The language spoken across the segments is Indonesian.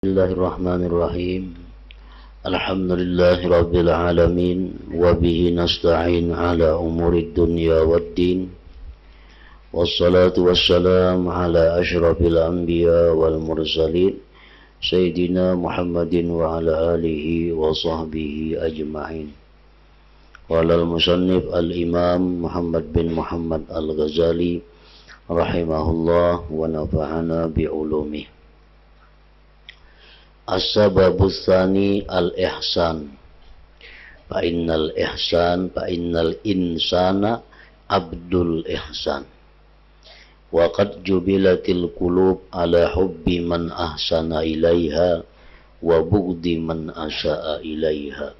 Bismillahirrahmanirrahim. Alhamdulillahi rabbil alamin wa bihi nasta'in ala umurid dunya waddin. Wassalatu wassalam ala asyrafil anbiya wal mursalin Sayyidina Muhammadin wa ala alihi wa sahbihi ajma'in. Qala al-musannif al-imam Muhammad bin Muhammad al-Ghazali rahimahullah wa nafa'ana bi'ulumih. As-sababus tsani al-ihsan. Fa innal insana abdul ihsan. Wa qad jubilatil qulub ala hubbi man ahsana ilaiha wa bughdi man asaa ilaiha.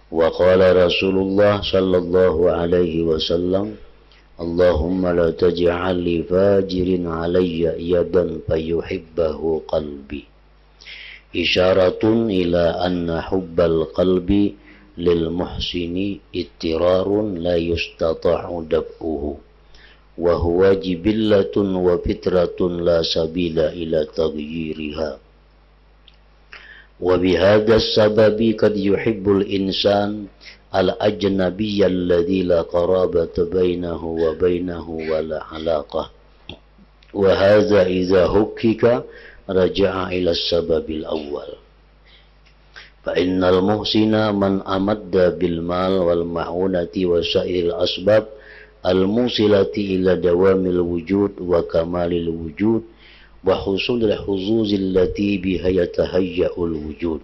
Wa qala Rasulullah sallallahu alaihi wasallam, Allahumma la taj'al li fajirin alayya yadan fayuhibbahu qalbi. Isyaratun ila anna hubbal qalbi lil muhsini ittirarun la yustata'u dab'uhu wa huwa jibillatun wa fitratun la sabila ila taghyiriha. Wa bihadha sababi kad yuhibbul insan al ajnabiyya alladhi la qarabata bainahu wa bainahu wa la alaqah. Wa hadha idha hukkika raja'a ila sababil awal. Fa innal muhsina man amadda bil mal wal ma'unati wa sa'iril asbab al musilati ila dawamil wujud wa kamalil wujud wa husulil huzuzil lati biha yatahayya'ul wujud.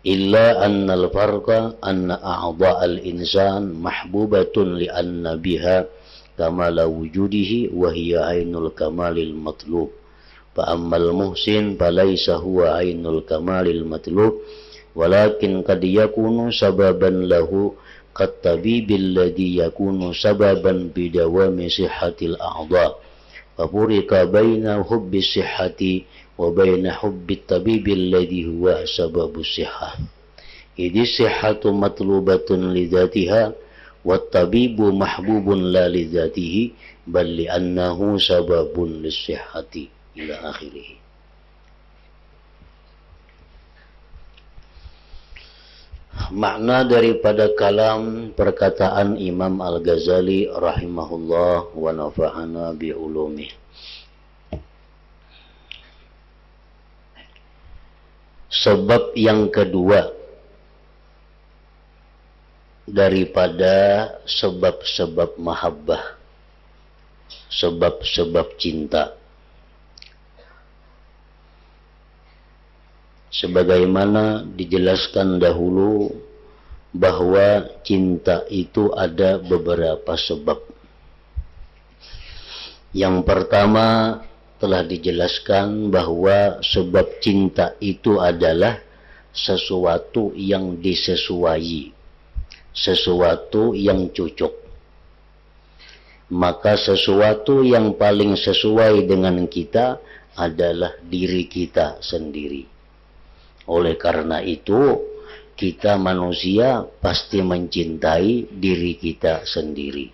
Illa annal farqa anna a'dha'al insan mahbubatun li anna biha kamala wujudihi wa hiya ainul kamalil matlub. Fa'ammal muhsin falaysa huwa ainul kamalil matlub walakin qad yakunu sababan lahu qad tabibil ladhi yakunu sababan bidawami sihhatil a'dha fa furika baina hubbi sihhati wa baina hubbi tabibil ladhi huwa sababus sihhah. Idhi sihhatu matlubatun li dhatiha wat tabibu mahbubun la li dhatihi bal li annahu sababun lis sihhati ila akhirih. Makna daripada kalam perkataan Imam Al-Ghazali rahimahullah wa nafa'ana bi ulumih. Sebab yang kedua daripada sebab-sebab mahabbah, sebab-sebab cinta, sebagaimana dijelaskan dahulu bahwa cinta itu ada beberapa sebab. Yang pertama telah dijelaskan bahwa sebab cinta itu adalah sesuatu yang disesuai, sesuatu yang cocok. Maka sesuatu yang paling sesuai dengan kita adalah diri kita sendiri. Oleh karena itu, kita manusia pasti mencintai diri kita sendiri.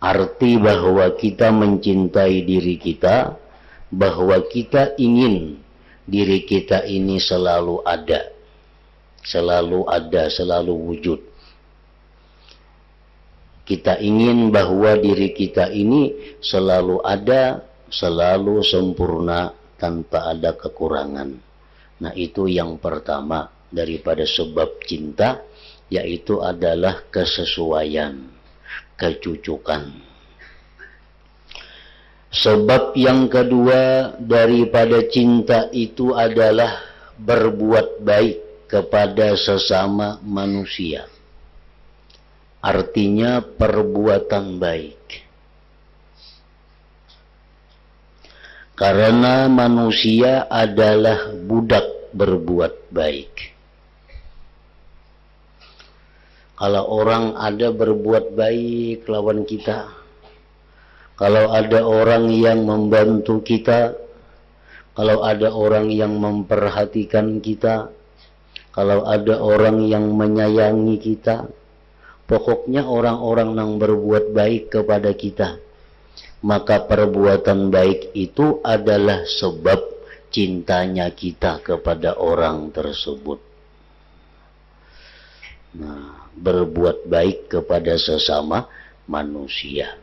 Arti bahwa kita mencintai diri kita, bahwa kita ingin diri kita ini selalu ada, selalu wujud. Kita ingin bahwa diri kita ini selalu ada, selalu sempurna, tanpa ada kekurangan. Nah, itu yang pertama daripada sebab cinta, yaitu adalah kesesuaian, kecucukan. Sebab yang kedua daripada cinta itu adalah berbuat baik kepada sesama manusia. Artinya perbuatan baik. Karena manusia adalah budak berbuat baik. Kalau orang ada berbuat baik lawan kita, kalau ada orang yang membantu kita, kalau ada orang yang memperhatikan kita, kalau ada orang yang menyayangi kita, pokoknya orang-orang yang berbuat baik kepada kita, maka perbuatan baik itu adalah sebab cintanya kita kepada orang tersebut. Nah, berbuat baik kepada sesama manusia.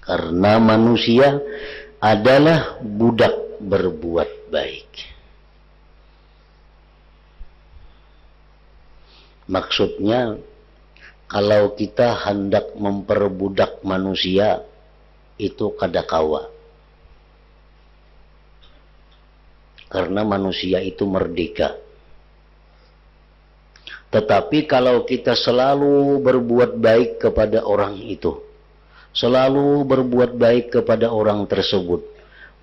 Karena manusia adalah budak berbuat baik. Maksudnya, kalau kita hendak memperbudak manusia, itu kadakawa. Karena manusia itu merdeka. Tetapi kalau kita selalu berbuat baik kepada orang itu, selalu berbuat baik kepada orang tersebut,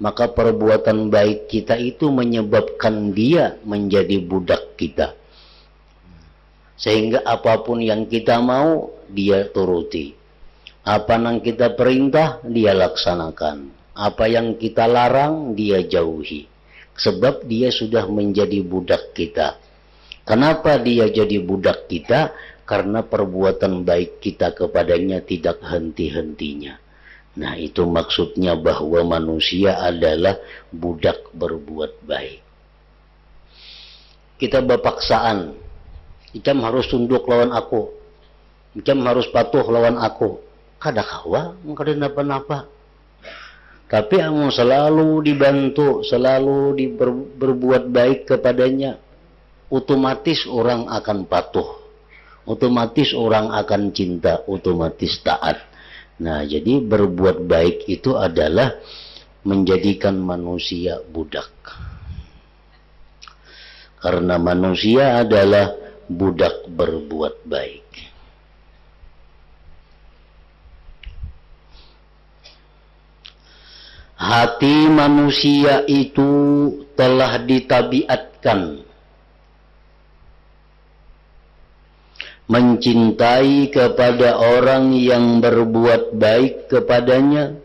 maka perbuatan baik kita itu menyebabkan dia menjadi budak kita. Sehingga apapun yang kita mau, dia turuti. Apa yang kita perintah, dia laksanakan. Apa yang kita larang, dia jauhi. Sebab dia sudah menjadi budak kita. Kenapa dia jadi budak kita? Karena perbuatan baik kita kepadanya tidak henti-hentinya. Nah, itu maksudnya bahwa manusia adalah budak berbuat baik. Kita berpaksaan. Icam harus tunduk lawan aku. Icam harus patuh lawan aku. Kadakawa, kada napa-napa. Tapi amun selalu dibantu, selalu berbuat baik kepadanya, otomatis orang akan patuh. Otomatis orang akan cinta, otomatis taat. Nah, jadi berbuat baik itu adalah menjadikan manusia budak. Karena manusia adalah budak berbuat baik. Hati manusia itu telah ditabiatkan mencintai kepada orang yang berbuat baik kepadanya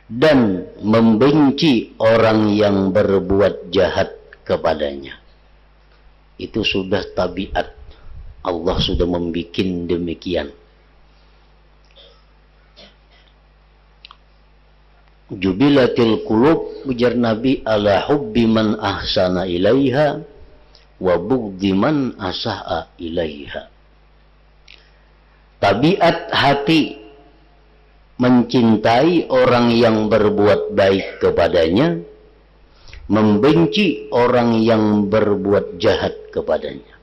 dan membenci orang yang berbuat jahat kepadanya. Itu sudah tabiat. Allah sudah membuat demikian. Jubilatil qulub, ujar Nabi, ala hubbi man ahsana ilaiha wa bugdi man asa'a ilaiha. Tabiat hati mencintai orang yang berbuat baik kepadanya, membenci orang yang berbuat jahat kepadanya.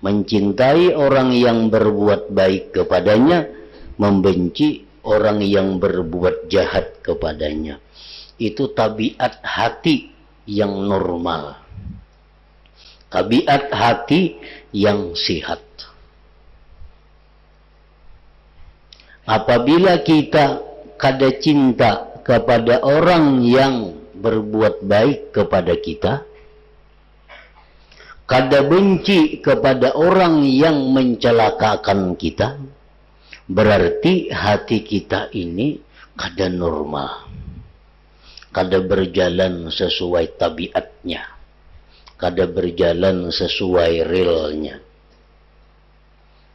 Mencintai orang yang berbuat baik kepadanya, membenci orang yang berbuat jahat kepadanya. Itu tabiat hati yang normal. Tabiat hati yang sehat. Apabila kita kada cinta kepada orang yang berbuat baik kepada kita, kada benci kepada orang yang mencelakakan kita, berarti hati kita ini kada normal, kada berjalan sesuai tabiatnya, kada berjalan sesuai realnya.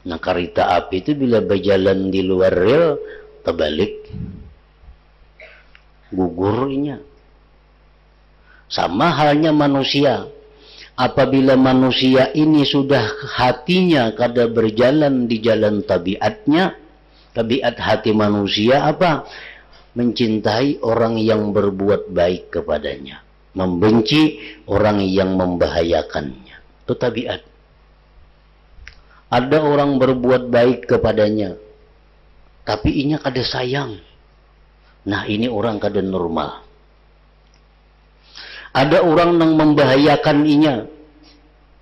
Nah, kereta api itu bila berjalan di luar rel, terbalik, gugurnya. Sama halnya manusia. Apabila manusia ini sudah hatinya kada berjalan di jalan tabiatnya, tabiat hati manusia apa? Mencintai orang yang berbuat baik kepadanya, membenci orang yang membahayakannya. Itu tabiat. Ada orang berbuat baik kepadanya, tapi inya kada sayang. Nah, ini orang kada normal. Ada orang yang membahayakan inya,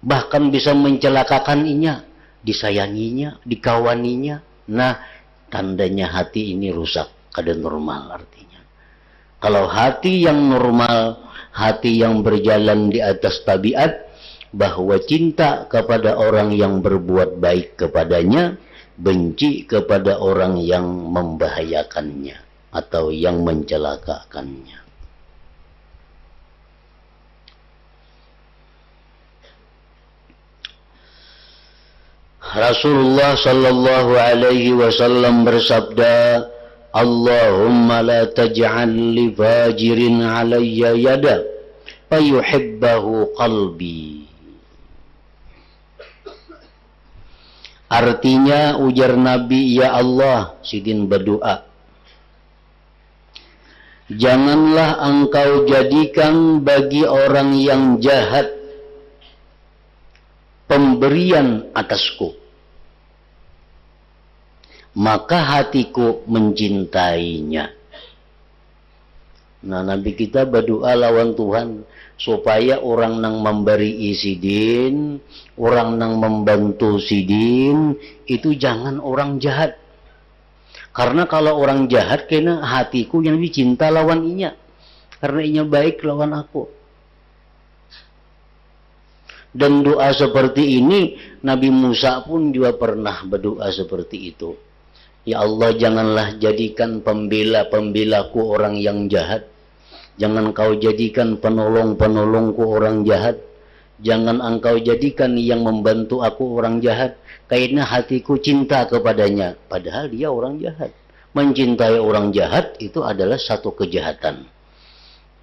bahkan bisa mencelakakan inya, disayanginya, dikawaninya. Nah, tandanya hati ini rusak, kada normal artinya. Kalau hati yang normal, hati yang berjalan di atas tabiat, bahwa cinta kepada orang yang berbuat baik kepadanya, benci kepada orang yang membahayakannya atau yang mencelakakannya. Rasulullah sallallahu alaihi wasallam bersabda, Allahumma la taj'al li fajirin alayya yada fayuhibbahu qalbi. Artinya ujar Nabi, ya Allah, Sidin berdoa, janganlah engkau jadikan bagi orang yang jahat pemberian atasku, maka hatiku mencintainya. Nah, Nabi kita berdoa lawan Tuhan supaya orang nang memberi Sidin, orang nang membantu Sidin itu jangan orang jahat. Karena kalau orang jahat kena hatiku yang dicinta lawan inya, karena inya baik lawan aku. Dan doa seperti ini Nabi Musa pun juga pernah berdoa seperti itu. Ya Allah, janganlah jadikan pembela-pembelaku orang yang jahat. Jangan kau jadikan penolong-penolongku orang jahat. Jangan engkau jadikan yang membantu aku orang jahat. Karena hatiku cinta kepadanya. Padahal dia orang jahat. Mencintai orang jahat itu adalah satu kejahatan.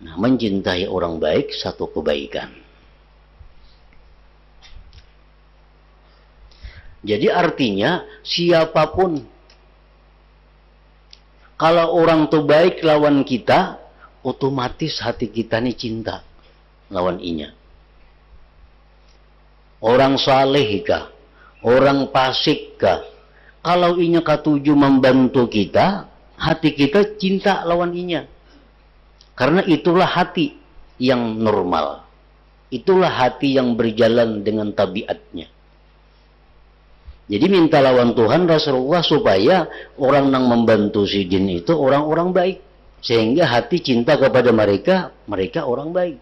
Nah, mencintai orang baik satu kebaikan. Jadi artinya siapapun, kalau orang tuh baik lawan kita, otomatis hati kita nih cinta lawan inya. Orang saleh kah, orang fasik kah, kalau inya katuju membantu kita, hati kita cinta lawan inya. Karena itulah hati yang normal. Itulah hati yang berjalan dengan tabiatnya. Jadi minta lawan Tuhan Rasulullah supaya orang yang membantu Sidin itu orang-orang baik. Sehingga hati cinta kepada mereka, mereka orang baik.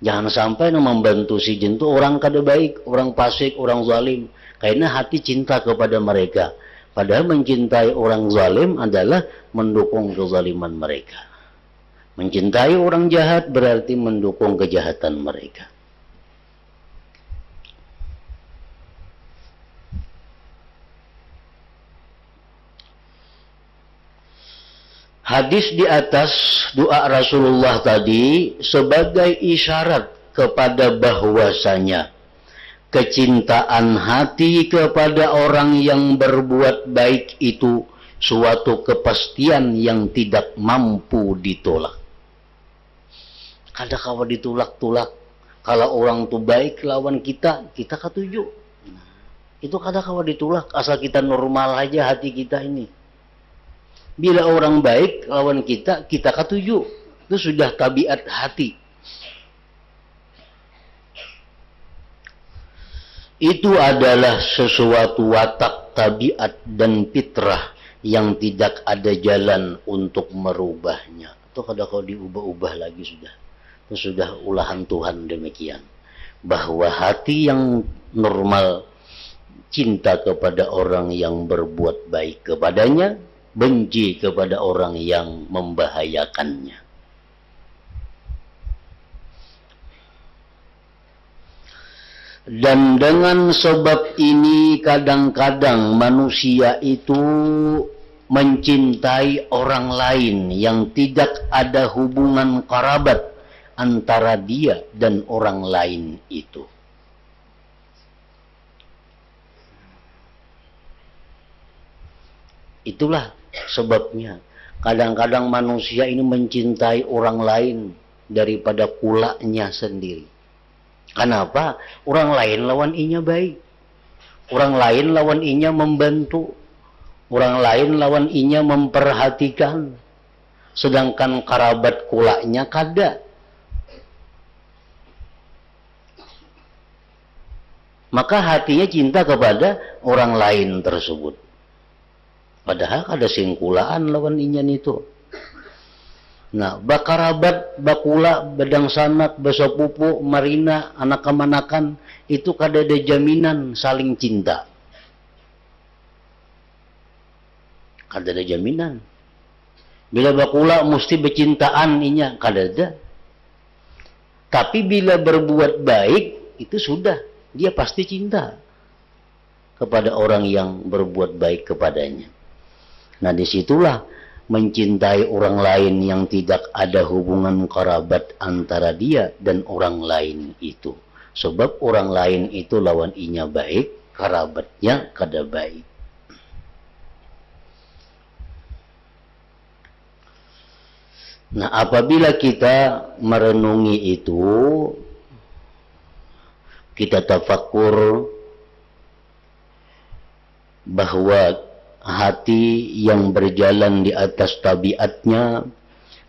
Jangan sampai yang membantu Sidin itu orang kada baik, orang fasik, orang zalim. Karena hati cinta kepada mereka. Padahal mencintai orang zalim adalah mendukung kezaliman mereka. Mencintai orang jahat berarti mendukung kejahatan mereka. Hadis di atas doa Rasulullah tadi sebagai isyarat kepada bahwasanya kecintaan hati kepada orang yang berbuat baik itu suatu kepastian yang tidak mampu ditolak. Kada kawa ditolak-tolak. Kalau orang itu baik lawan kita, kita katuju. Nah, itu kada kawa ditolak asal kita normal aja hati kita ini. Bila orang baik lawan kita, kita katuju. Itu sudah tabiat hati. Itu adalah sesuatu watak, tabiat, dan fitrah yang tidak ada jalan untuk merubahnya. Itu kada kau diubah-ubah lagi sudah. Itu sudah ulahan Tuhan demikian. Bahwa hati yang normal cinta kepada orang yang berbuat baik kepadanya, benci kepada orang yang membahayakannya. Dan dengan sebab ini kadang-kadang manusia itu mencintai orang lain yang tidak ada hubungan kerabat antara dia dan orang lain itu. Itulah sebabnya kadang-kadang manusia ini mencintai orang lain daripada kulaknya sendiri. Kenapa? Orang lain lawan inya baik. Orang lain lawan inya membantu. Orang lain lawan inya memperhatikan. Sedangkan kerabat kulaknya kada. Maka hatinya cinta kepada orang lain tersebut. Padahal ada singkulaan lawan inyan itu. Nah, bakarabat, bakula, bedang sanak, basapupu, marina, anak kemanakan, itu kada ada jaminan saling cinta. Kada ada jaminan. Bila bakula mesti bercintaan inya, kada ada. Tapi bila berbuat baik, itu sudah. Dia pasti cinta kepada orang yang berbuat baik kepadanya. Nah, disitulah mencintai orang lain yang tidak ada hubungan kerabat antara dia dan orang lain itu. Sebab orang lain itu lawan inya baik, kerabatnya kada baik. Nah, apabila kita merenungi itu, kita tafakur bahwa hati yang berjalan di atas tabiatnya,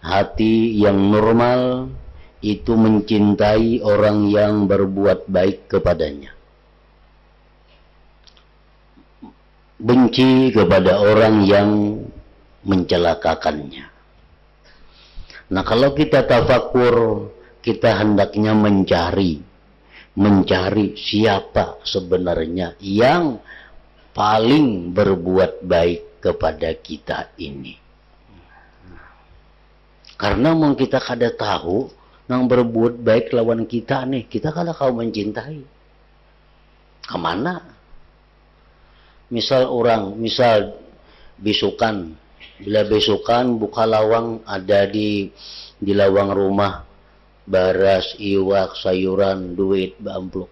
hati yang normal, itu mencintai orang yang berbuat baik kepadanya, benci kepada orang yang mencelakakannya. Nah, kalau kita tafakur, kita hendaknya mencari siapa sebenarnya yang paling berbuat baik kepada kita ini. Karena mau kita kada tahu nang berbuat baik lawan kita nih, kita kada kau mencintai. Kemana? Misal besukan, bila besukan buka lawang, ada di lawang rumah baras, iwak, sayuran, duit, amplop.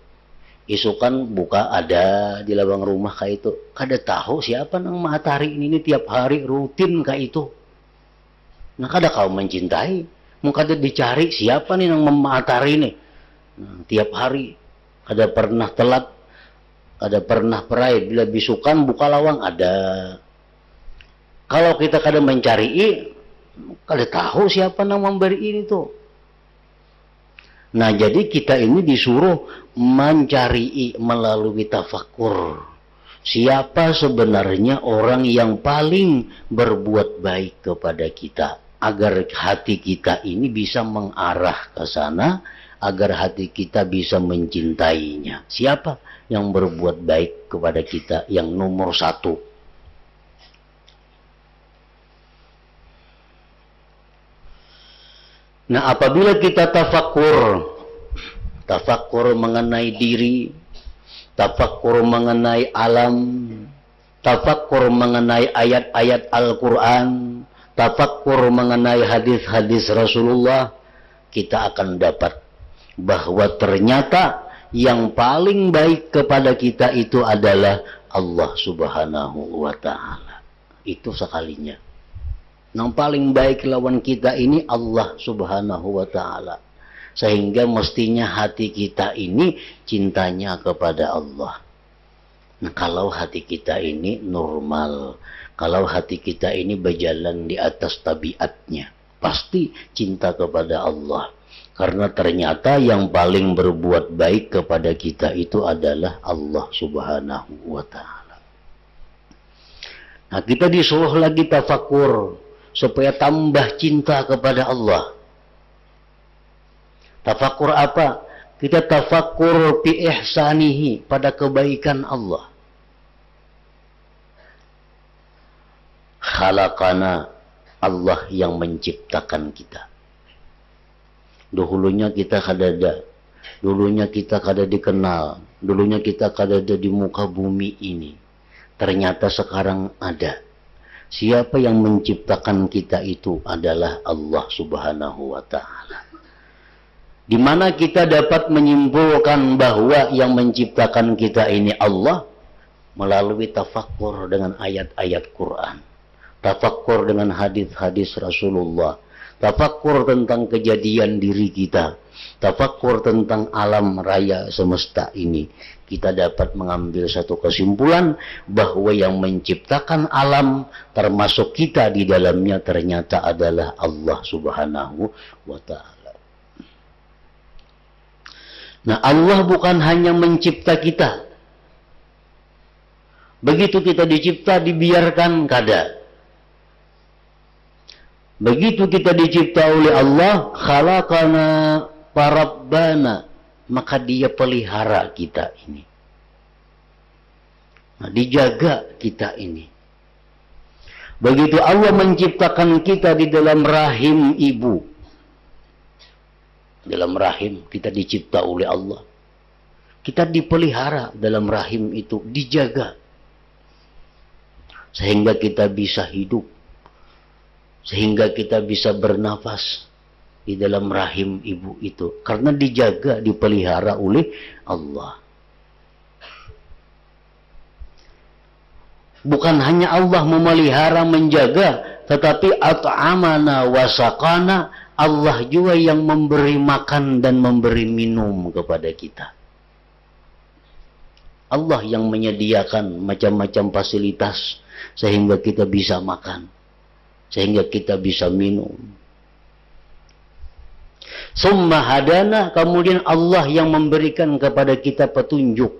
Isukan buka ada di lawang rumah kayak itu. Kada tahu siapa nang matahari ini tiap hari rutin kayak itu. Nah, kada kau mencintai. Mau kada dicari siapa nih nang matahari ini. Nah, tiap hari kada pernah telat, kada pernah perai. Bila bisukan buka lawang ada. Kalau kita kada mencari, kada tahu siapa nang memberi ini tuh. Nah, jadi kita ini disuruh mencari melalui tafakur. Siapa sebenarnya orang yang paling berbuat baik kepada kita, agar hati kita ini bisa mengarah ke sana, agar hati kita bisa mencintainya. Siapa yang berbuat baik kepada kita yang nomor satu? Nah, apabila kita tafakur mengenai diri, tafakur mengenai alam, tafakur mengenai ayat-ayat Al-Quran, tafakur mengenai hadis-hadis Rasulullah, kita akan dapat bahwa ternyata yang paling baik kepada kita itu adalah Allah Subhanahu wa Ta'ala. Itu sekalinya. Yang paling baik lawan kita ini Allah Subhanahu wa Ta'ala. Sehingga mestinya hati kita ini cintanya kepada Allah. Nah, kalau hati kita ini normal, kalau hati kita ini berjalan di atas tabiatnya, pasti cinta kepada Allah. Karena ternyata yang paling berbuat baik kepada kita itu adalah Allah Subhanahu wa Ta'ala. Nah, kita disuruh lagi tafakur supaya tambah cinta kepada Allah. Tafakur apa? Kita tafakur fi ihsanihi, pada kebaikan Allah. Khalaqana, Allah yang menciptakan kita. Dahulunya kita kada ada, dulunya kita kada dikenal, dulunya kita kada ada di muka bumi ini. Ternyata sekarang ada. Siapa yang menciptakan kita itu adalah Allah Subhanahu wa Ta'ala. Di mana kita dapat menyimpulkan bahwa yang menciptakan kita ini Allah melalui tafakur dengan ayat-ayat Quran, tafakur dengan hadis-hadis Rasulullah, tafakur tentang kejadian diri kita, tafakur tentang alam raya semesta ini. Kita dapat mengambil satu kesimpulan bahwa yang menciptakan alam termasuk kita di dalamnya ternyata adalah Allah Subhanahu wa Ta'ala. Nah, Allah bukan hanya mencipta kita. Begitu kita dicipta dibiarkan kada. Begitu kita dicipta oleh Allah, khalaqana farabbana, maka dia pelihara kita ini. Nah, dijaga kita ini. Begitu Allah menciptakan kita di dalam rahim ibu. Dalam rahim kita dicipta oleh Allah. Kita dipelihara dalam rahim itu, dijaga. Sehingga kita bisa hidup. sehingga kita bisa bernafas di dalam rahim ibu itu, karena dijaga, dipelihara oleh Allah. Bukan hanya Allah memelihara, menjaga, tetapi at'amana wa saqana, Allah juga yang memberi makan dan memberi minum kepada kita. Allah yang menyediakan macam-macam fasilitas sehingga kita bisa makan, sehingga kita bisa minum. Summa hadana, kemudian Allah yang memberikan kepada kita petunjuk.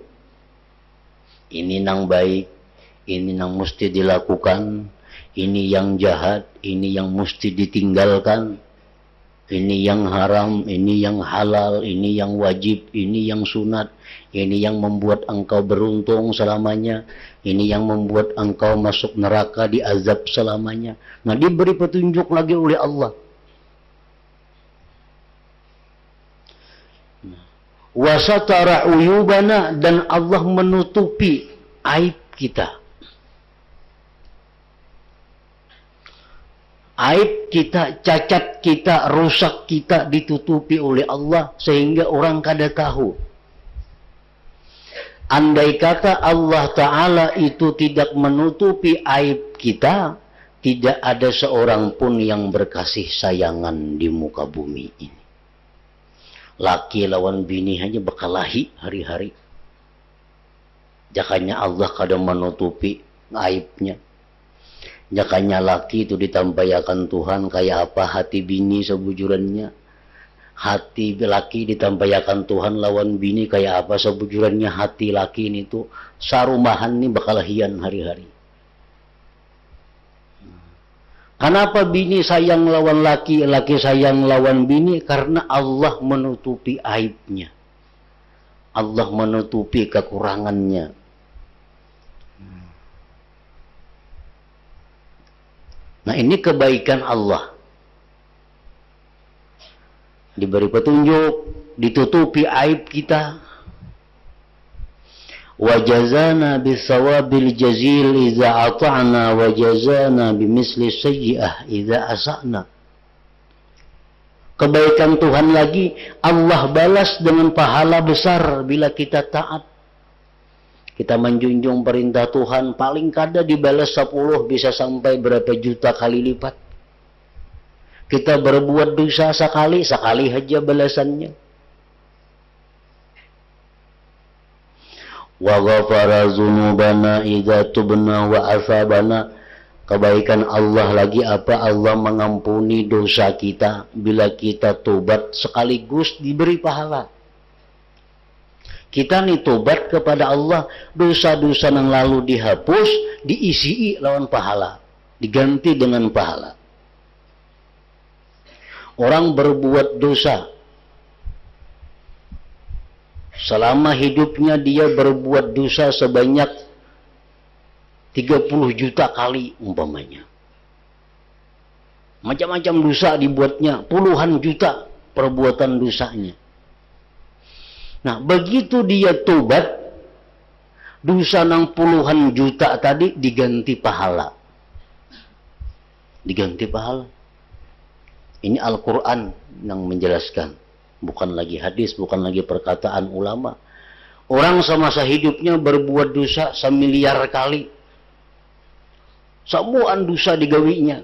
Ini nang baik, ini yang mesti dilakukan, ini yang jahat, ini yang mesti ditinggalkan, ini yang haram, ini yang halal, ini yang wajib, ini yang sunat, ini yang membuat engkau beruntung selamanya, ini yang membuat engkau masuk neraka diazab selamanya. Nah, diberi petunjuk lagi oleh Allah. Wasatara uyubana, dan Allah menutupi aib kita. Aib kita, cacat kita, rusak kita ditutupi oleh Allah sehingga orang kada tahu. Andai kata Allah Ta'ala itu tidak menutupi aib kita, tidak ada seorang pun yang berkasih sayangan di muka bumi ini. Laki lawan bini hanya berkelahi hari-hari. Jakanya Allah kadang menutupi aibnya. Jakanya laki itu ditampayakan Tuhan kayak apa hati bini sebujurannya. Hati laki ditampayakan Tuhan lawan bini kayak apa sebujurannya hati laki ini tuh. Sarumahan nih berkelahian hari-hari. Kenapa bini sayang lawan laki, laki sayang lawan bini? Karena Allah menutupi aibnya. Allah menutupi kekurangannya. Nah, ini kebaikan Allah. Diberi petunjuk, ditutupi aib kita. Wajazana bisawabil jazil idza ata'na wajazana bimisli sayyi'ah idza asa'na. Kebaikan Tuhan lagi, Allah balas dengan pahala besar bila kita taat. Kita menjunjung perintah Tuhan, paling kada dibalas 10, bisa sampai berapa juta kali lipat. Kita berbuat dosa sekali saja balasannya. Wa ghafara dzunubana idza tubna wa asabana. Kebaikan Allah lagi apa? Allah mengampuni dosa kita bila kita tobat, sekaligus diberi pahala. Kita nih tobat kepada Allah, dosa-dosa yang lalu dihapus, diisi lawan pahala, diganti dengan pahala. Orang berbuat dosa, selama hidupnya dia berbuat dosa sebanyak 30 juta kali umpamanya. Macam-macam dosa dibuatnya, puluhan juta perbuatan dosanya. Nah, begitu dia tobat, dosa nang puluhan juta tadi diganti pahala. Diganti pahala. Ini Al-Quran yang menjelaskan. Bukan lagi hadis, bukan lagi perkataan ulama. Orang semasa hidupnya berbuat dosa 1 miliar kali. Semuaan dosa digawinya.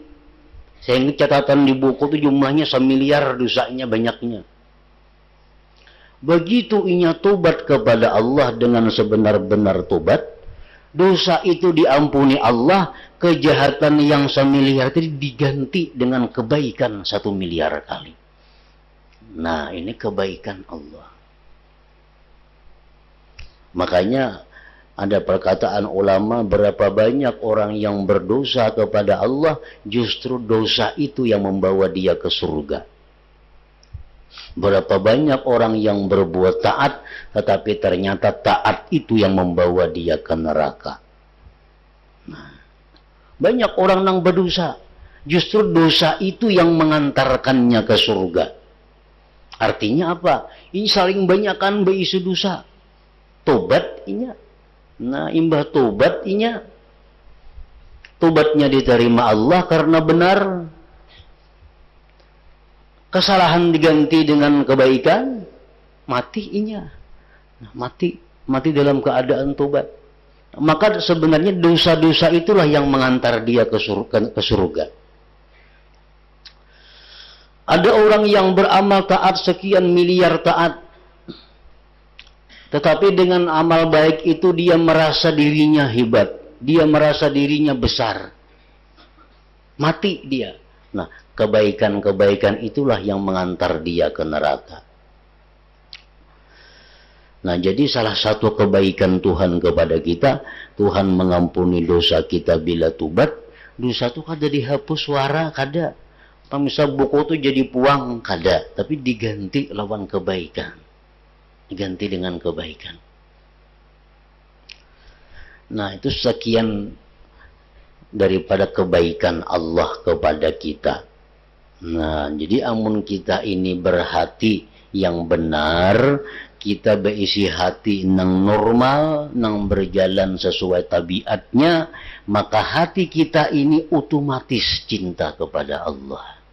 Sehingga catatan di buku itu jumlahnya 1 miliar dosanya banyaknya. Begitu inya tobat kepada Allah dengan sebenar-benar tobat, dosa itu diampuni Allah, kejahatan yang 1 miliar itu diganti dengan kebaikan 1 miliar kali. Nah, ini kebaikan Allah. Makanya ada perkataan ulama, berapa banyak orang yang berdosa kepada Allah, justru dosa itu yang membawa dia ke surga. Berapa banyak orang yang berbuat taat, tetapi ternyata taat itu yang membawa dia ke neraka. Nah, banyak orang yang berdosa, justru dosa itu yang mengantarkannya ke surga. Artinya apa? Ini saling banyakkan beisi dosa. Tobat inya. Nah, imbah tobat inya. Tobatnya diterima Allah karena benar. kesalahan diganti dengan kebaikan, mati inya. Mati dalam keadaan tobat. Maka sebenarnya dosa-dosa itulah yang mengantar dia ke surga. Ada orang yang beramal taat sekian miliar taat, tetapi dengan amal baik itu dia merasa dirinya hebat, dia merasa dirinya besar. Mati dia. Nah, kebaikan-kebaikan itulah yang mengantar dia ke neraka. Nah, jadi salah satu kebaikan Tuhan kepada kita, Tuhan mengampuni dosa kita bila tobat. Dosa itu kada dihapus suara, kada. Misal buku itu jadi puang, kada. Tapi diganti lawan kebaikan. Diganti dengan kebaikan. Nah, itu sekian daripada kebaikan Allah kepada kita. Nah, jadi amun kita ini berhati yang benar, kita berisi hati nang normal, nang berjalan sesuai tabiatnya, maka hati kita ini otomatis cinta kepada Allah.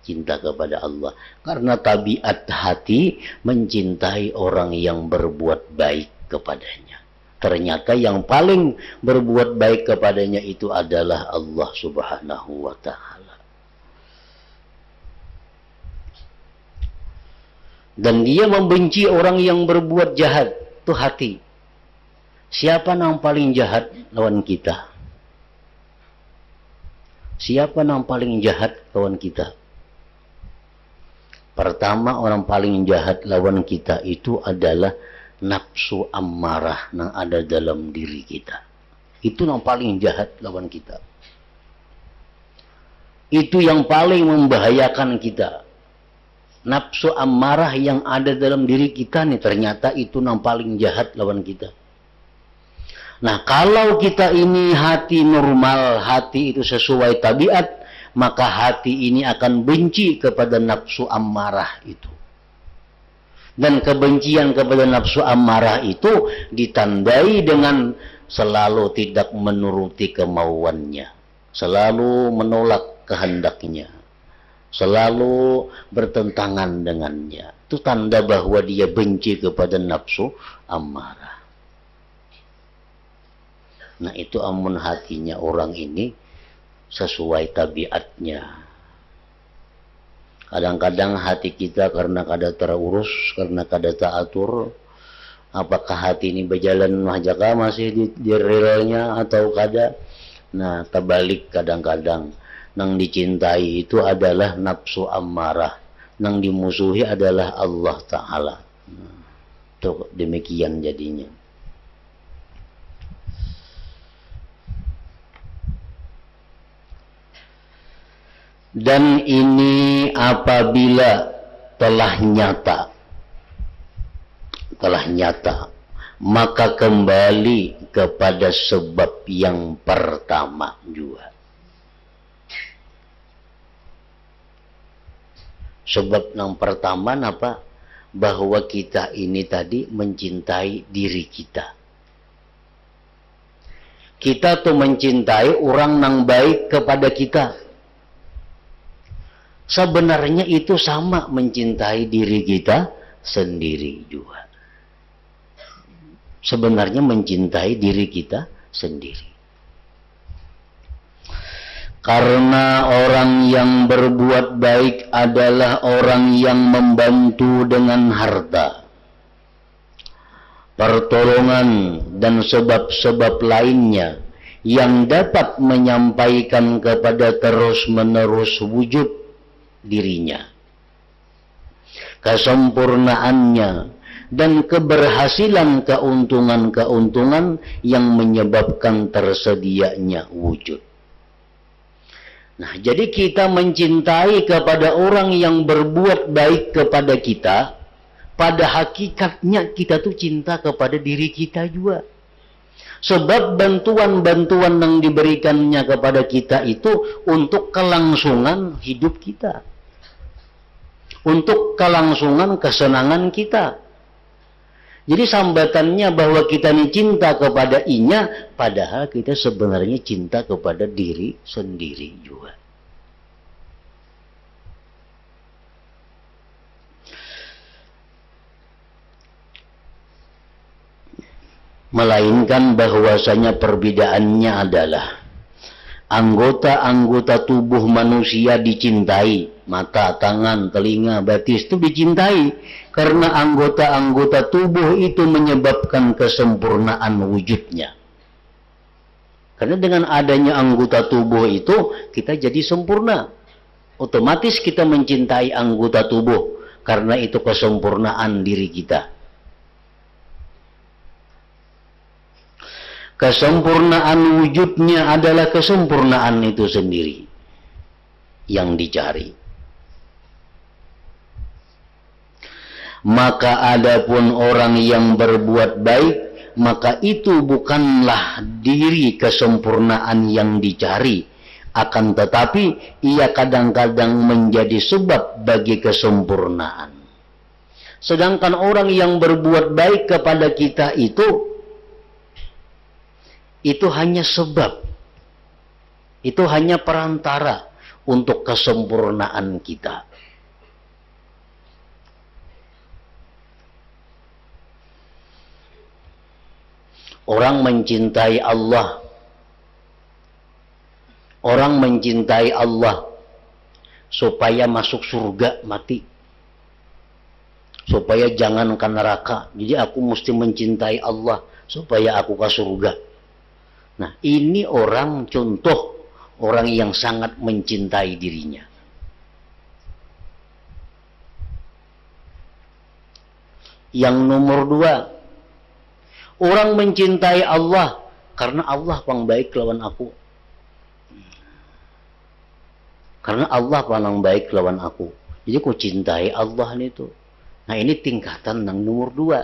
Cinta kepada Allah. Karena tabiat hati mencintai orang yang berbuat baik kepadanya. Ternyata yang paling berbuat baik kepadanya itu adalah Allah Subhanahu wa Ta'ala. Dan dia membenci orang yang berbuat jahat. Itu hati. Siapa yang paling jahat lawan kita? Siapa yang paling jahat lawan kita? Pertama, orang paling jahat lawan kita itu adalah nafsu ammarah yang ada dalam diri kita. Itu yang paling jahat lawan kita. Itu yang paling membahayakan kita. Nafsu ammarah yang ada dalam diri kita nih, ternyata itu yang paling jahat lawan kita. Nah, kalau kita ini hati normal, hati itu sesuai tabiat, maka hati ini akan benci kepada nafsu ammarah itu. Dan kebencian kepada nafsu ammarah itu ditandai dengan selalu tidak menuruti kemauannya, selalu menolak kehendaknya, selalu bertentangan dengannya. Itu tanda bahwa dia benci kepada nafsu ammarah. Nah, itu amun hatinya orang ini sesuai tabiatnya. Kadang-kadang hati kita karena kada terurus, karena kada teratur. Apakah hati ini berjalan mahjaka masih di relnya atau kada? Nah, terbalik kadang-kadang. Nang dicintai itu adalah nafsu ammarah. Nang dimusuhi adalah Allah Ta'ala. Itu demikian jadinya. Dan ini apabila telah nyata, maka kembali kepada sebab yang pertama juga. Sebab yang pertama apa? Bahwa kita ini tadi mencintai diri kita. Kita tuh mencintai orang yang baik kepada kita. Sebenarnya itu sama mencintai diri kita sendiri juga. Sebenarnya mencintai diri kita sendiri. Karena orang yang berbuat baik adalah orang yang membantu dengan harta, pertolongan, dan sebab-sebab lainnya yang dapat menyampaikan kepada terus-menerus wujud dirinya, kesempurnaannya, dan keberhasilan keuntungan-keuntungan yang menyebabkan tersedianya wujud. Nah, jadi kita mencintai kepada orang yang berbuat baik kepada kita, pada hakikatnya kita tuh cinta kepada diri kita juga. Sebab bantuan-bantuan yang diberikannya kepada kita itu untuk kelangsungan hidup kita, untuk kelangsungan kesenangan kita. Jadi sambatannya bahwa kita ini cinta kepada inya, padahal kita sebenarnya cinta kepada diri sendiri juga. melainkan bahwasanya perbedaannya adalah anggota-anggota tubuh manusia dicintai, mata, tangan, telinga, batis itu dicintai karena anggota-anggota tubuh itu menyebabkan kesempurnaan wujudnya. Karena dengan adanya anggota tubuh itu kita jadi sempurna. Otomatis kita mencintai anggota tubuh karena itu kesempurnaan diri kita. Kesempurnaan wujudnya adalah kesempurnaan itu sendiri yang dicari. Maka adapun orang yang berbuat baik, maka itu bukanlah diri kesempurnaan yang dicari, akan tetapi ia kadang-kadang menjadi sebab bagi kesempurnaan. Sedangkan orang yang berbuat baik kepada kita itu hanya sebab, itu hanya perantara untuk kesempurnaan kita. Orang mencintai Allah, orang mencintai Allah supaya masuk surga mati, supaya jangan ke neraka. Jadi aku mesti mencintai Allah supaya aku ke surga. Nah, ini orang contoh orang yang sangat mencintai dirinya. Yang nomor dua, orang mencintai Allah karena Allah paling baik lawan aku. Karena Allah paling baik lawan aku. Jadi aku cintai Allah itu. Nah, ini tingkatan yang nomor dua.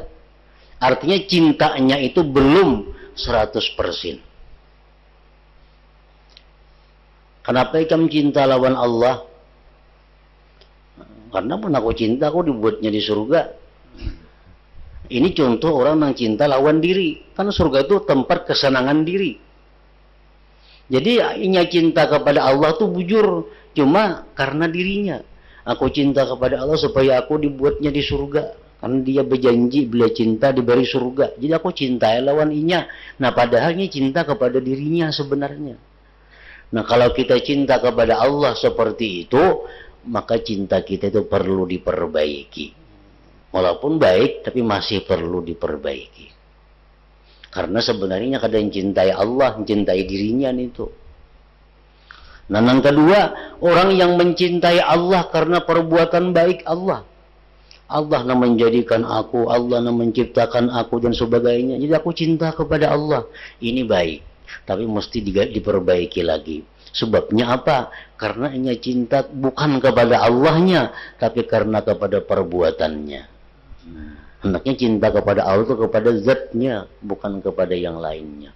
Artinya cintanya itu belum 100%. Kenapa kamu cinta lawan Allah? Karena pun aku cinta, aku dibuatnya di surga. Ini contoh orang yang cinta lawan diri. Karena surga itu tempat kesenangan diri. Jadi inya cinta kepada Allah itu bujur. Cuma karena dirinya. Aku cinta kepada Allah supaya aku dibuatnya di surga. Karena dia berjanji bila cinta diberi surga. Jadi aku cintai lawan inya. Nah, padahalnya cinta kepada dirinya sebenarnya. Nah, kalau kita cinta kepada Allah seperti itu, maka cinta kita itu perlu diperbaiki. Walaupun baik, tapi masih perlu diperbaiki. Karena sebenarnya kadang cintai Allah, mencintai dirinya itu. Nah, yang kedua, orang yang mencintai Allah karena perbuatan baik Allah. Allah yang menjadikan aku, Allah yang menciptakan aku dan sebagainya. Jadi aku cinta kepada Allah. Ini baik. Tapi mesti diperbaiki lagi. Sebabnya apa? Karena ia cinta bukan kepada Allahnya, tapi karena kepada perbuatannya. Hendaknya cinta kepada Allah itu kepada zatnya, bukan kepada yang lainnya.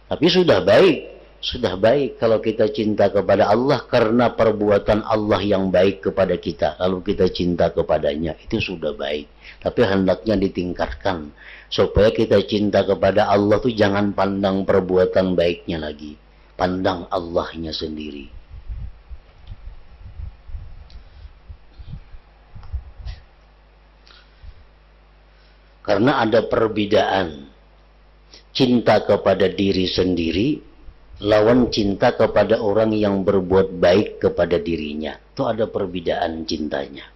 Tapi sudah baik kalau kita cinta kepada Allah karena perbuatan Allah yang baik kepada kita, lalu kita cinta kepadanya, itu sudah baik. Tapi hendaknya ditingkatkan supaya kita cinta kepada Allah tuh jangan pandang perbuatan baiknya lagi, pandang Allahnya sendiri. Karena ada perbedaan cinta kepada diri sendiri lawan cinta kepada orang yang berbuat baik kepada dirinya. Itu ada perbedaan cintanya.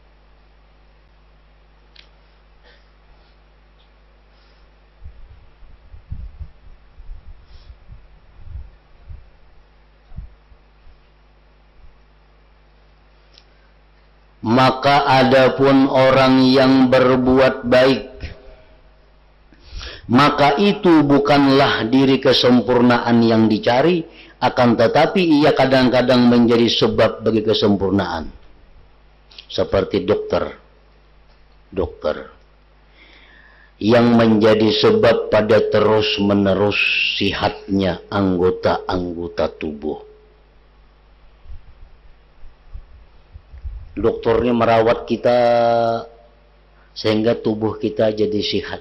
Maka adapun orang yang berbuat baik, maka itu bukanlah diri kesempurnaan yang dicari, akan tetapi ia kadang-kadang menjadi sebab bagi kesempurnaan. Seperti dokter yang menjadi sebab pada terus-menerus sihatnya anggota-anggota tubuh. Dokternya merawat kita sehingga tubuh kita jadi sehat.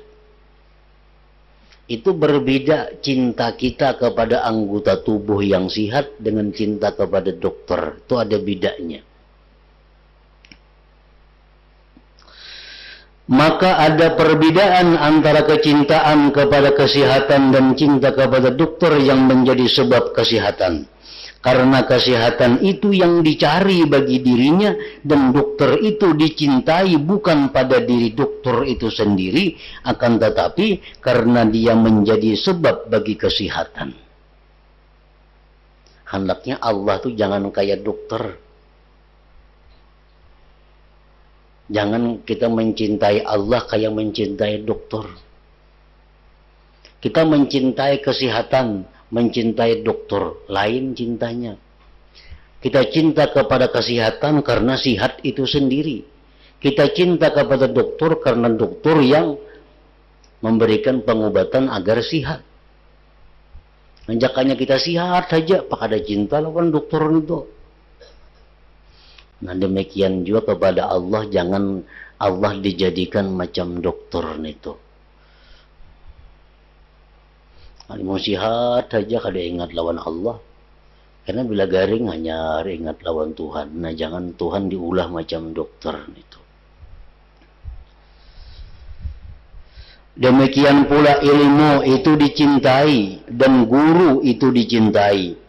Itu berbeda cinta kita kepada anggota tubuh yang sehat dengan cinta kepada dokter. Itu ada bedanya. Maka ada perbedaan antara kecintaan kepada kesehatan dan cinta kepada dokter yang menjadi sebab kesehatan. Karena kesehatan itu yang dicari bagi dirinya dan dokter itu dicintai bukan pada diri dokter itu sendiri, akan tetapi karena dia menjadi sebab bagi kesehatan. Hendaknya Allah tuh jangan kayak dokter. Jangan kita mencintai Allah kayak mencintai dokter. Kita mencintai kesehatan, mencintai dokter, lain cintanya. Kita cinta kepada kesehatan karena sihat itu sendiri. Kita cinta kepada dokter karena dokter yang memberikan pengobatan agar sihat. Menjakannya kita sihat saja, pak ada cinta lawan dokter itu. Nah demikian juga kepada Allah, jangan Allah dijadikan macam dokter itu. Kalau mau sihat saja kada ingat lawan Allah. Karena bila garing hanya ingat lawan Tuhan. Nah jangan Tuhan diulah macam dokter itu. Demikian pula ilmu itu dicintai dan guru itu dicintai.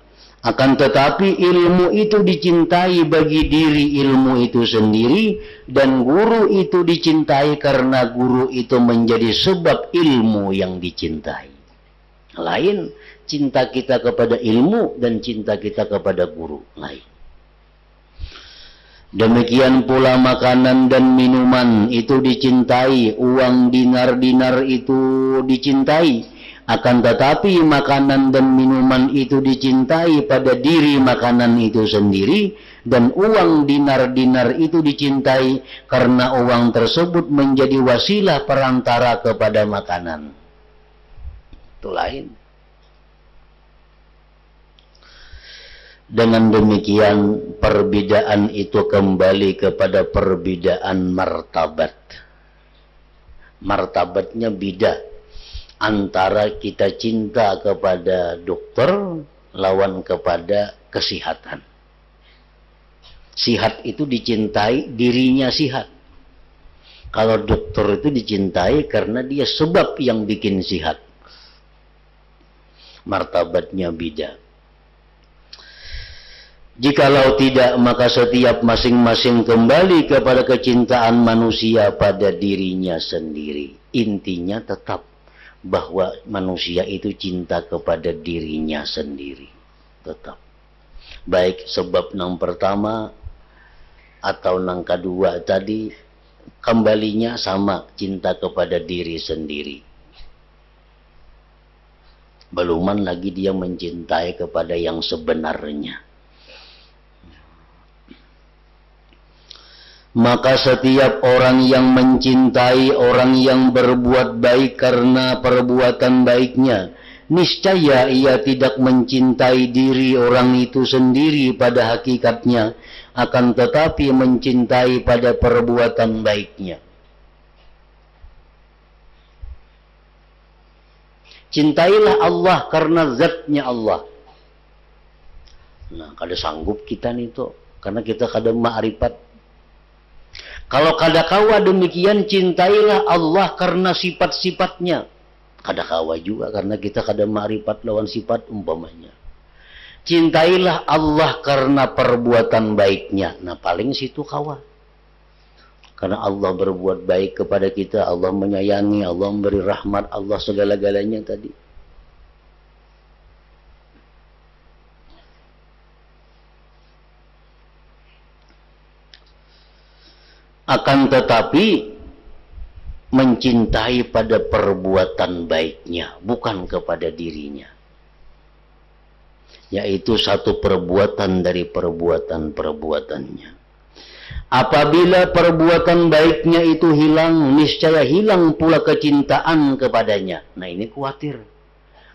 Akan tetapi ilmu itu dicintai bagi diri ilmu itu sendiri dan guru itu dicintai karena guru itu menjadi sebab ilmu yang dicintai. Lain cinta kita kepada ilmu dan cinta kita kepada guru lain. Demikian pula makanan dan minuman itu dicintai, uang dinar-dinar itu dicintai. Akan tetapi makanan dan minuman itu dicintai pada diri makanan itu sendiri dan uang dinar-dinar itu dicintai karena uang tersebut menjadi wasilah perantara kepada makanan. Itu lain. Dengan demikian perbedaan itu kembali kepada perbedaan martabat. Martabatnya beda. Antara kita cinta kepada dokter lawan kepada kesehatan. Sihat itu dicintai dirinya sihat. Kalau dokter itu dicintai karena dia sebab yang bikin sihat. Martabatnya beda. Jikalau tidak, maka setiap masing-masing kembali kepada kecintaan manusia pada dirinya sendiri. Intinya tetap bahwa manusia itu cinta kepada dirinya sendiri. Tetap. Baik sebab yang pertama atau yang kedua tadi, kembalinya sama, cinta kepada diri sendiri. Beluman lagi dia mencintai kepada yang sebenarnya. Maka setiap orang yang mencintai orang yang berbuat baik karena perbuatan baiknya, niscaya ia tidak mencintai diri orang itu sendiri pada hakikatnya, akan tetapi mencintai pada perbuatan baiknya. Cintailah Allah karena zatnya Allah. Nah, kada sanggup kita nih tuh, karena kita kada ma'rifat. Kalau kada kawa demikian, cintailah Allah karena sifat-sifatnya. Kada kawa juga karena kita kada ma'rifat lawan sifat umpamanya. Cintailah Allah karena perbuatan baiknya. Nah paling situ kawa. Karena Allah berbuat baik kepada kita, Allah menyayangi, Allah memberi rahmat, Allah segala-galanya tadi. Akan tetapi mencintai pada perbuatan baiknya, bukan kepada dirinya. Yaitu satu perbuatan dari perbuatan-perbuatannya. Apabila perbuatan baiknya itu hilang, niscaya hilang pula kecintaan kepadanya. Nah ini khawatir.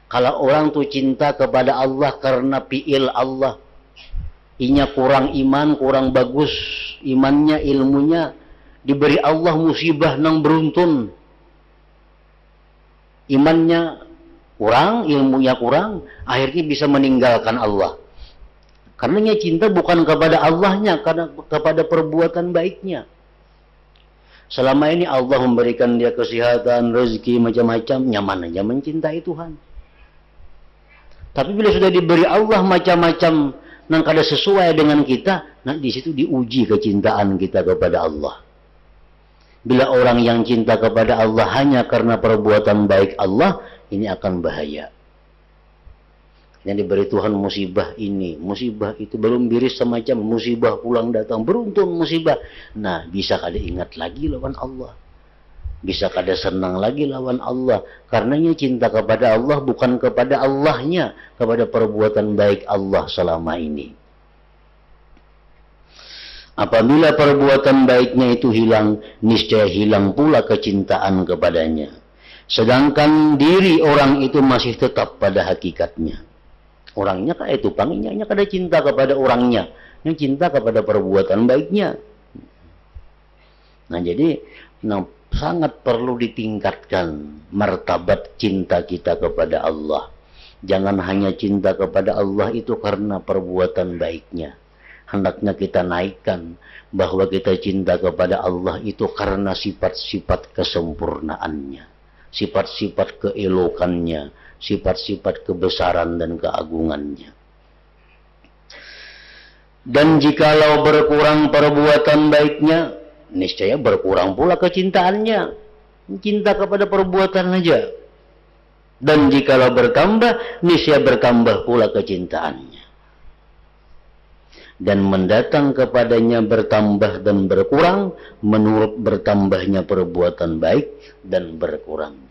Kalau orang tuh cinta kepada Allah karena fi'il Allah, inya kurang iman, kurang bagus imannya, ilmunya, diberi Allah musibah nang beruntun, imannya kurang, ilmunya kurang, akhirnya bisa meninggalkan Allah. Karena cinta bukan kepada Allahnya, karena kepada perbuatan baiknya. Selama ini Allah memberikan dia kesehatan, rezeki, macam-macam, nyaman aja mencintai Tuhan. Tapi bila sudah diberi Allah macam-macam yang kada sesuai dengan kita, nah di situ diuji kecintaan kita kepada Allah. Bila orang yang cinta kepada Allah hanya karena perbuatan baik Allah, ini akan bahaya. Yang diberi Tuhan musibah ini, musibah itu, belum biris semacam musibah pulang datang, beruntun musibah. Nah, bisa kada ingat lagi lawan Allah. Bisa kada senang lagi lawan Allah. Karenanya cinta kepada Allah bukan kepada Allahnya, kepada perbuatan baik Allah selama ini. Apabila perbuatan baiknya itu hilang, niscaya hilang pula kecintaan kepadanya. Sedangkan diri orang itu masih tetap pada hakikatnya. Orangnya kayak itu panginya kada cinta kepada orangnya, yang cinta kepada perbuatan baiknya. Nah jadi sangat perlu ditingkatkan martabat cinta kita kepada Allah. Jangan hanya cinta kepada Allah itu karena perbuatan baiknya. Hendaknya kita naikkan bahwa kita cinta kepada Allah itu karena sifat-sifat kesempurnaannya, sifat-sifat keelokannya, sifat-sifat kebesaran dan keagungannya. Dan jikalau berkurang perbuatan baiknya, niscaya berkurang pula kecintaannya. Cinta kepada perbuatan saja. Dan jikalau bertambah, niscaya bertambah pula kecintaannya. Dan mendatang kepadanya bertambah dan berkurang menurut bertambahnya perbuatan baik dan berkurang